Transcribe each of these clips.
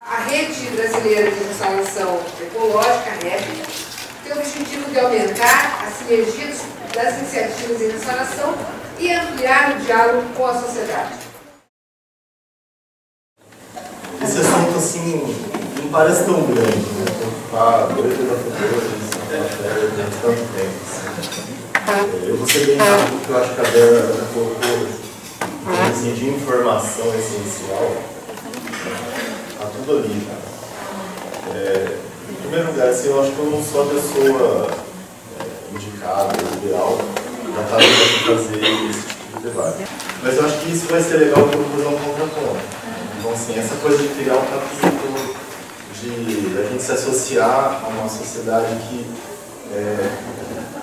A Rede Brasileira de Restauração Ecológica, REP, tem o objetivo de aumentar a sinergia das iniciativas em restauração e ampliar o diálogo com a sociedade. Esse assunto, assim, não parece tão grande, né? Preocupar dois debatedores, tanto tempo. Eu vou ser bem rápido, porque eu acho que a Vera colocou assim, de informação essencial. Tá tudo ali, cara. Em primeiro lugar, assim, eu acho que eu não sou a pessoa indicada, ideal, para estar fazer esse tipo de debate. Mas eu acho que isso vai ser legal para eu fazer um contraponto. Então, assim, essa coisa de criar um capítulo, de a gente se associar a uma sociedade que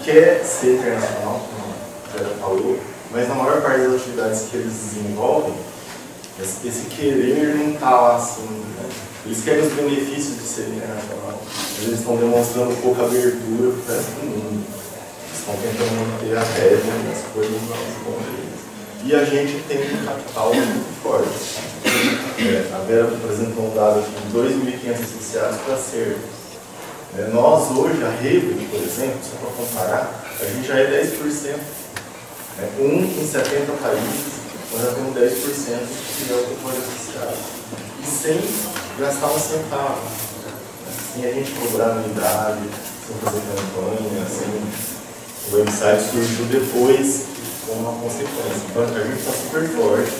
quer ser internacional, como a Vera falou, mas na maior parte das atividades que eles desenvolvem, esse querer não está lá assim, né? Eles querem os benefícios de ser internacional, mas eles estão demonstrando pouca abertura para o resto do mundo. Eles estão tentando manter a rédea nas coisas nas mãos deles. E a gente tem um capital muito forte. A Vera apresentou um dado aqui de 2.500 associados para ser. Nós hoje, a Rede, por exemplo, só para comparar, a gente já é 10%. Em 70 países, nós já temos 10% que é o apoio associado. E sem gastar um centavo. Sem a gente cobrar anuidade, sem fazer campanha, sem... O website surgiu depois como uma consequência. Então a gente está super forte.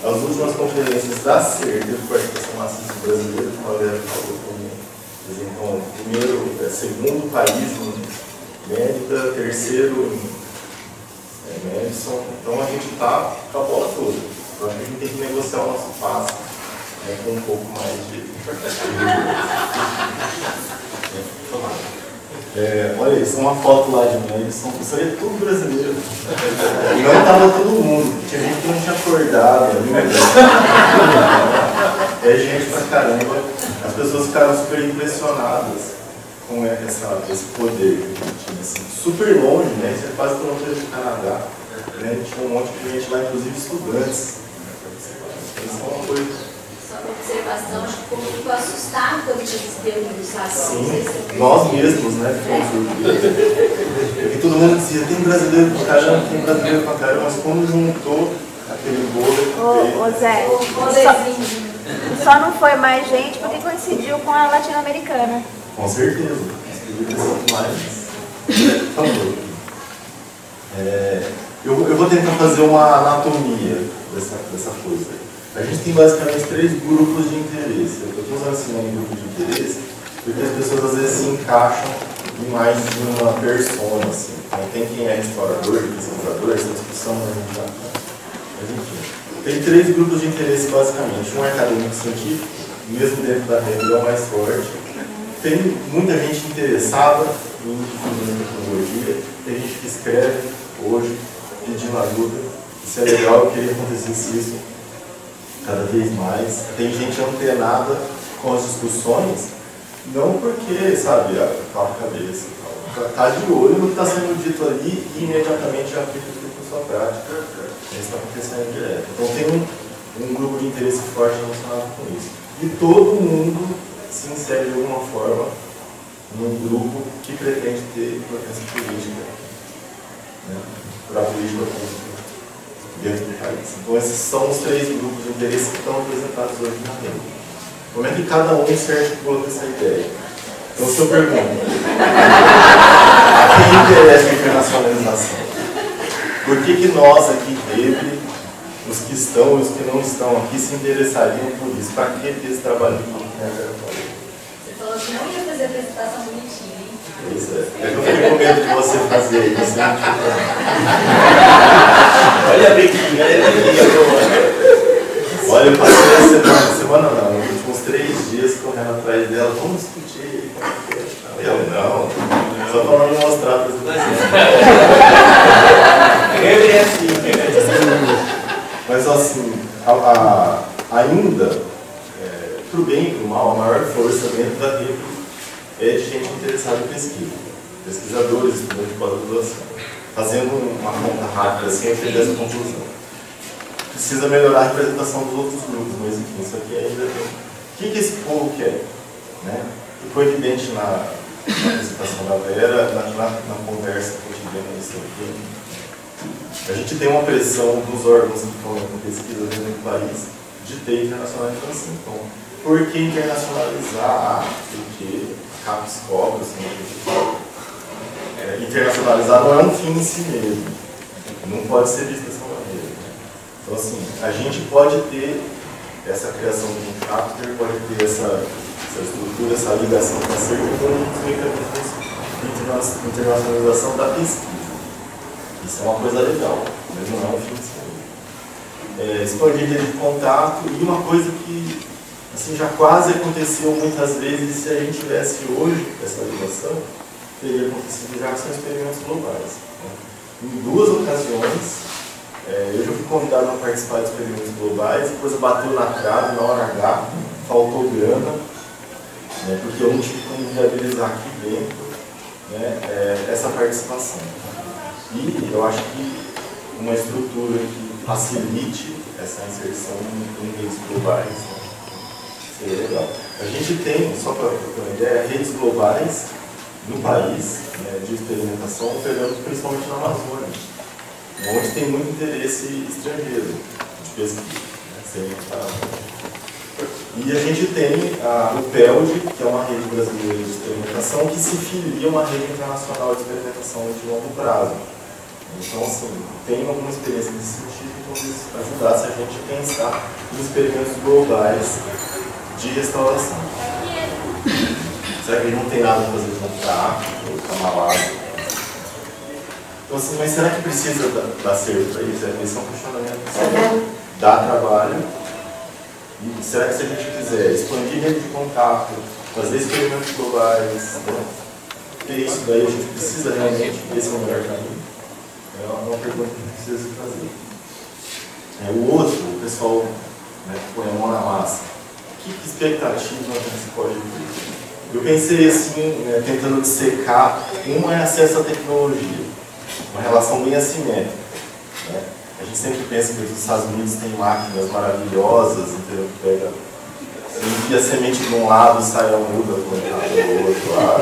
As últimas conferências da CER, de participação maciça brasileira, como a Vera falou também. Então, primeiro, segundo país em médica, terceiro em Madison. Então a gente está com a bola toda. Então a gente tem que negociar o nosso passo com um pouco mais de... olha isso, uma foto lá de Madison. Isso aí é tudo brasileiro. Não estava todo mundo, tinha gente que não tinha acordado. É gente pra caramba. As pessoas ficaram super impressionadas com esse poder que a gente tinha, assim, super longe, né? Isso é quase fronteira do Canadá. Né? Tinha um monte de gente lá, inclusive estudantes. Isso é uma coisa. Só uma observação, acho que o povo ficou assustado quando eles reunidos, sabe? Sim, nós mesmos, né? Porque todo mundo dizia, tem brasileiro pra caramba, tem brasileiro pra caramba, mas quando juntou aquele bolo... Ô Zé, só não foi mais gente porque coincidiu com a latino-americana. Com certeza. Eu vou tentar fazer uma anatomia dessa coisa. A gente tem basicamente 3 grupos de interesse. Eu estou usando esse nome grupo de interesse porque as pessoas às vezes se encaixam em mais de uma persona. Assim. Então, tem quem é restaurador, pesquisador, essa discussão a gente já... Mas enfim, tem 3 grupos de interesse basicamente. Um é acadêmico científico, mesmo dentro da rede é o mais forte. Tem muita gente interessada em difundir tecnologia, tem gente que escreve hoje pedindo ajuda. Isso é legal, eu queria que acontecesse isso cada vez mais. Tem gente antenada com as discussões, não porque, sabe, cala a cabeça, está de olho no que está sendo dito ali e imediatamente já aplica tudo com sua prática. Isso está acontecendo direto. Então tem um grupo de interesse forte relacionado com isso. E todo mundo se insere de alguma forma num grupo que pretende ter importância política, né, para a política pública dentro do país. Então esses são os 3 grupos de interesse que estão apresentados hoje na rede. Como é que cada um se articula com essa ideia? Então se eu pergunto, a quem interessa a internacionalização? Por que nós aqui dentro, os que estão e os que não estão aqui, se interessariam por isso? Para que esse trabalho aqui? Você falou que não ia fazer apresentação bonitinha, hein? Pois é. Eu fiquei com medo de você fazer isso. Olha bem que olha, eu passei a semana não, nos últimos 3 dias correndo atrás dela, vamos discutir. Eu não, só para não mostrar a apresentação. É assim. Mas assim, ainda, para o bem e para o mal, a maior força dentro da rede é de gente interessada em pesquisa. Pesquisadores, estudantes de pós-graduação. Fazendo uma conta rápida assim, eu cheguei a essa conclusão. Precisa melhorar a representação dos outros grupos, mas enfim, isso aqui ainda tem que esse povo quer? Né? Ficou evidente na apresentação da Vera, na conversa cotidiana isso aqui. A gente tem uma pressão dos órgãos que estão em pesquisa dentro do país de ter internacionalização. Então, por que internacionalizar? Porque CAPES cobra, assim, internacionalizar não é um fim em si mesmo. Não pode ser visto dessa maneira. Então, assim, a gente pode ter essa criação de um chapter, pode ter essa estrutura, essa ligação com a CERC com os mecanismos de internacionalização da pesquisa. Isso é uma coisa legal, mas não é um fim em si mesmo. Expandir rede de contato e uma coisa que assim, já quase aconteceu muitas vezes, se a gente tivesse hoje essa ligação, teria acontecido já são experimentos globais. Né? Em 2 ocasiões, eu já fui convidado a participar de experimentos globais, depois bateu na trave, na hora H, faltou grana, né, porque eu não tive como viabilizar aqui dentro, né, essa participação. E eu acho que uma estrutura que facilite essa inserção em redes globais, né, seria legal. A gente tem, só para ter uma ideia, redes globais no país, né, de experimentação, operando principalmente na Amazônia, onde tem muito interesse estrangeiro de pesquisa. E a gente tem o PELD, que é uma rede brasileira de experimentação, que se filia a uma rede internacional de experimentação de longo prazo. Então, assim, tem alguma experiência nesse sentido, então isso ajudasse a gente a pensar em experimentos globais de restauração. Será que a gente não tem nada a fazer com a África, ou com a Malásia? Então, assim, mas será que precisa dar certo para isso? Esse é um questionamento. Dá trabalho. E será que se a gente quiser expandir rede de contato, fazer experimentos globais, né, ter isso daí, a gente precisa realmente, esse é o melhor caminho? É uma pergunta que a gente precisa fazer. O outro, o pessoal, né, põe a mão na massa. Que expectativa a gente pode ter? Eu pensei assim, né, tentando dissecar, um é acesso à tecnologia, uma relação bem assimétrica. Né? A gente sempre pensa que os Estados Unidos têm máquinas maravilhosas, entendeu? Pega, você enfia a semente de um lado, sai a muda do outro lado.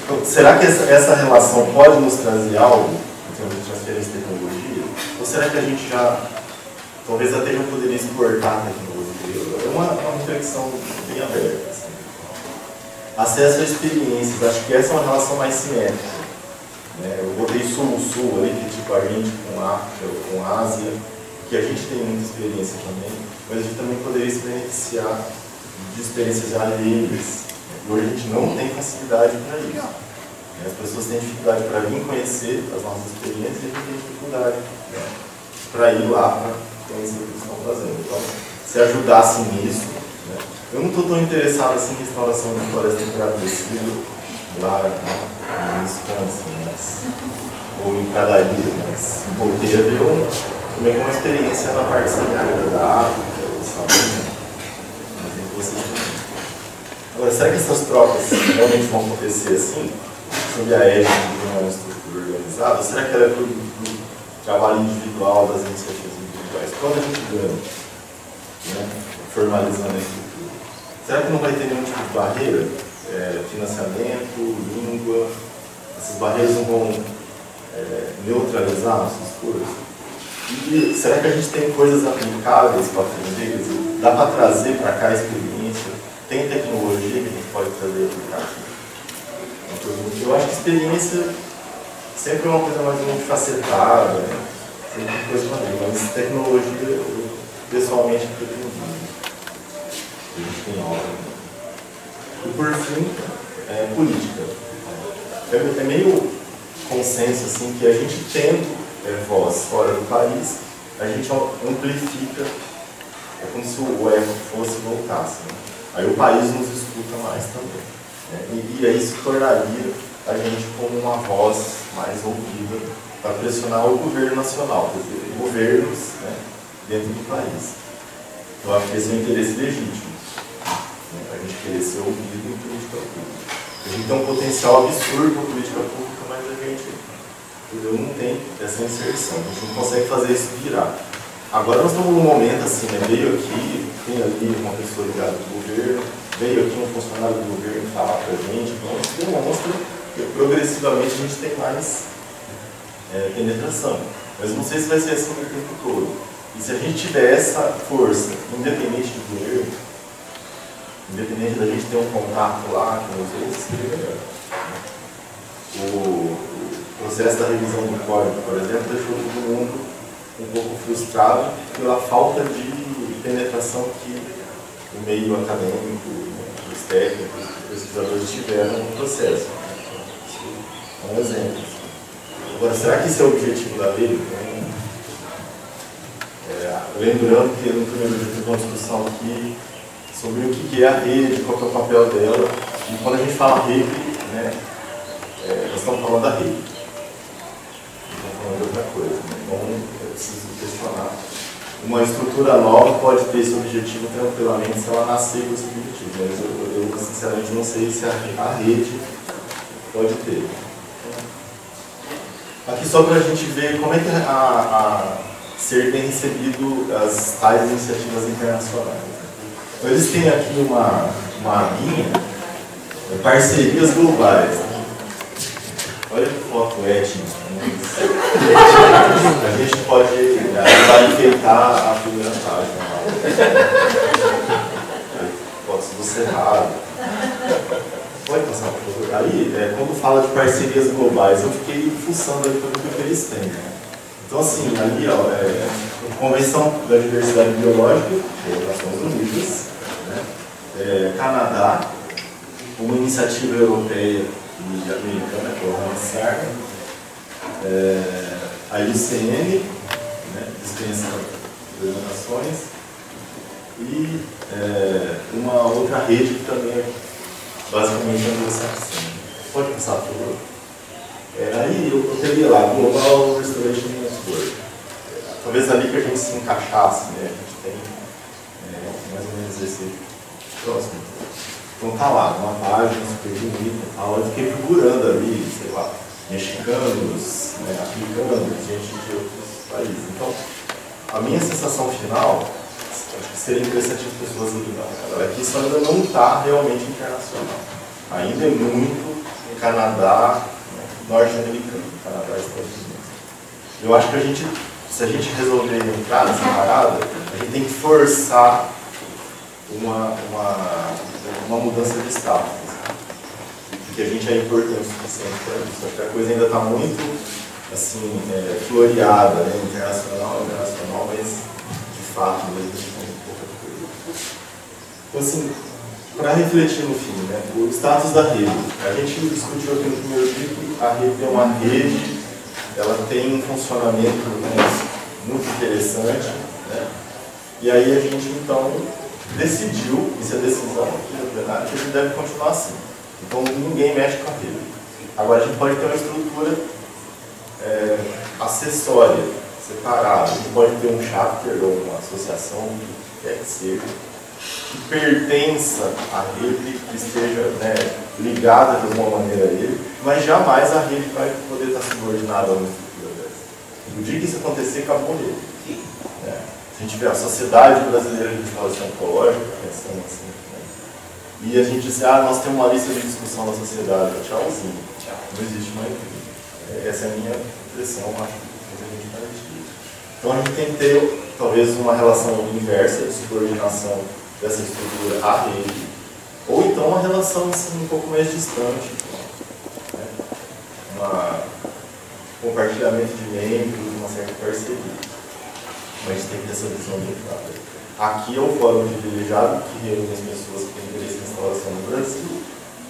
Então, será que essa relação pode nos trazer algo em termos de transferência de tecnologia? Ou será que a gente já, talvez até já poderia exportar a tecnologia? É uma reflexão bem aberta. Assim. Acesso a experiências, acho que essa é uma relação mais simétrica. Eu botei sul-sul ali, que tipo a gente com África, com Ásia, que a gente tem muita experiência também, mas a gente também poderia se beneficiar de experiências alheias. Hoje a gente não tem facilidade para isso. As pessoas têm dificuldade para vir conhecer as nossas experiências e a gente tem dificuldade para ir lá para conhecer o que eles estão fazendo. Então, se ajudasse nisso, né? Eu não estou tão interessado assim, em restauração de florestas temperaturas lá em Wisconsin, ou em Cadaria, mas voltei a ver também uma experiência na parte sanitária da África, sabe? Agora, será que essas trocas realmente vão acontecer assim? Sob a égide de uma estrutura organizada? Ou será que ela é do trabalho individual, das iniciativas individuais? Quando a gente ganha, né, formalizando a estrutura? Será que não vai ter nenhum tipo de barreira? Financiamento, língua, essas barreiras não vão neutralizar nossas coisas? E será que a gente tem coisas aplicáveis para aprender? Dá para trazer para cá a experiência? Tem tecnologia que a gente pode trazer e aplicar aqui? Eu acho que experiência sempre é uma coisa mais multifacetada, né? Sempre uma coisa maneira, mas tecnologia, eu pessoalmente acredito que a gente tem aula. E por fim, política. É meio consenso assim, que a gente tendo voz fora do país, a gente amplifica, é como se o eco fosse e voltasse. Né? Aí o país nos escuta mais também. Né? E aí isso tornaria a gente como uma voz mais ouvida para pressionar o governo nacional, quer dizer, governos, né, dentro do país. Eu acho que esse é um interesse legítimo. A gente querer ser ouvido em política pública. A gente tem um potencial absurdo para política pública, mas a gente não tem essa inserção. A gente não consegue fazer isso virar. Agora nós estamos num momento assim, né, meio aqui, tem ali uma pessoa ligada do governo, veio aqui um funcionário do governo falar para a gente, então isso demonstra que progressivamente a gente tem mais penetração. Mas não sei se vai ser assim o tempo todo. E se a gente tiver essa força, independente do governo, independente da gente ter um contato lá com os outros, seria melhor. O processo da revisão do código, por exemplo, deixou todo mundo um pouco frustrado pela falta de penetração que o meio acadêmico, os técnicos, os pesquisadores tiveram no processo. É um exemplo. Agora, será que esse é o objetivo da lei? Lembrando que no primeiro dia teve uma discussão aqui sobre o que é a rede, qual é o papel dela, e quando a gente fala rede, né, nós estamos falando da rede. Não estamos falando de outra coisa. Né? Então, eu preciso questionar. Uma estrutura nova pode ter esse objetivo tranquilamente se ela nascer com esse objetivo, mas eu sinceramente não sei se a rede pode ter. Aqui só para a gente ver como é que ser bem recebido as tais iniciativas internacionais. Então, eles têm aqui uma linha, parcerias globais. Olha que foto étnica. A gente pode enfeitar a primeira página. Fotos do Cerrado. Pode passar, por favor. Aí, quando fala de parcerias globais, eu fiquei fuçando ali para ver o que eles têm. Né? Então, assim, ali, ó, a Convenção da Diversidade Biológica, das Nações Unidas, né? Canadá, uma iniciativa europeia e americana, que é o Ramsar, a IUCN, né? Dispensa das Nações, e uma outra rede que também é basicamente anglo-saxônica. Pode passar, por favor. Aí eu teria lá, Global Restoration Network. Talvez ali que a gente se encaixasse, né? A gente tem mais ou menos esse próximo. Então tá lá, uma página super bonita, tal. Eu fiquei procurando ali, sei lá, mexicanos, né, africanos, gente de outros países. Então, a minha sensação final, acho que seria interessante as pessoas ligarem. Aqui isso ainda não está realmente internacional. Ainda é muito em Canadá, norte-americano, Canadá e Estados Unidos. Eu acho que se a gente resolver entrar nessa parada, a gente tem que forçar uma mudança de status. Porque a gente é importante o suficiente para isso. Acho que a coisa ainda está muito assim, floreada, né? internacional, mas de fato mesmo a gente tem pouca coisa. Então, assim, para refletir no fim, né, o status da rede. A gente discutiu aqui no primeiro dia que a rede é uma rede, ela tem um funcionamento muito interessante, né, e aí a gente então decidiu, isso é decisão aqui no plenário, que a gente deve continuar assim. Então ninguém mexe com a rede. Agora a gente pode ter uma estrutura acessória, separada. A gente pode ter um chapter ou uma associação, o que quer que seja, que pertença à rede, que esteja ligada de alguma maneira a ele, mas jamais a rede vai poder estar subordinada a uma estrutura dessa. No dia que isso acontecer, acabou ele. Se a gente vê a Sociedade Brasileira de Restauração Ecológica, pensando assim, né? E a gente diz, nós temos uma lista de discussão da sociedade, tchauzinho, não existe mais rede. Essa é a minha impressão, acho que a gente vai existir. Então a gente tem que ter, talvez, uma relação inversa de subordinação dessa estrutura à rede, ou então uma relação assim, um pouco mais distante, né? Um compartilhamento de membros, uma certa parceria. Mas tem que ter essa visão bem clara. Aqui é o fórum de privilegiado que reúne as pessoas que têm interesse em instalação no Brasil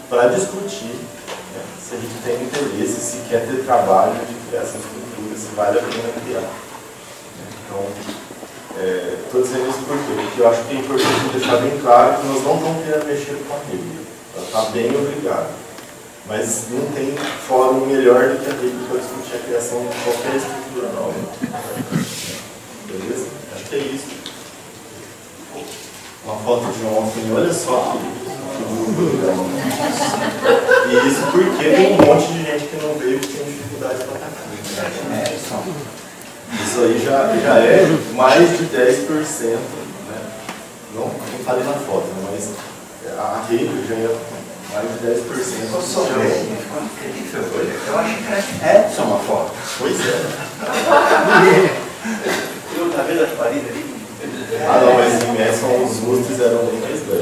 para discutir, né, se a gente tem interesse, se quer ter trabalho de criar essa estrutura, se vale a pena criar. Então, estou dizendo isso por quê? Porque eu acho que é importante deixar bem claro que nós não estamos querendo mexer com a rede. Ela está bem obrigada. Mas não tem fórum melhor do que a rede para discutir a criação de qualquer estrutura nova. Beleza? Acho que é isso. Uma foto de ontem, olha só. E isso porque tem um monte de gente que não veio que tem dificuldade para estar. Isso aí já é mais de 10%, né, não falei na foto, né, mas a rede já é mais de 10%. Eu sou bem, eu acho que é só uma foto. Pois é. Eu, tá vendo as paredes ali? Ah não, mas em Messon os rostos eram bem mais velhos.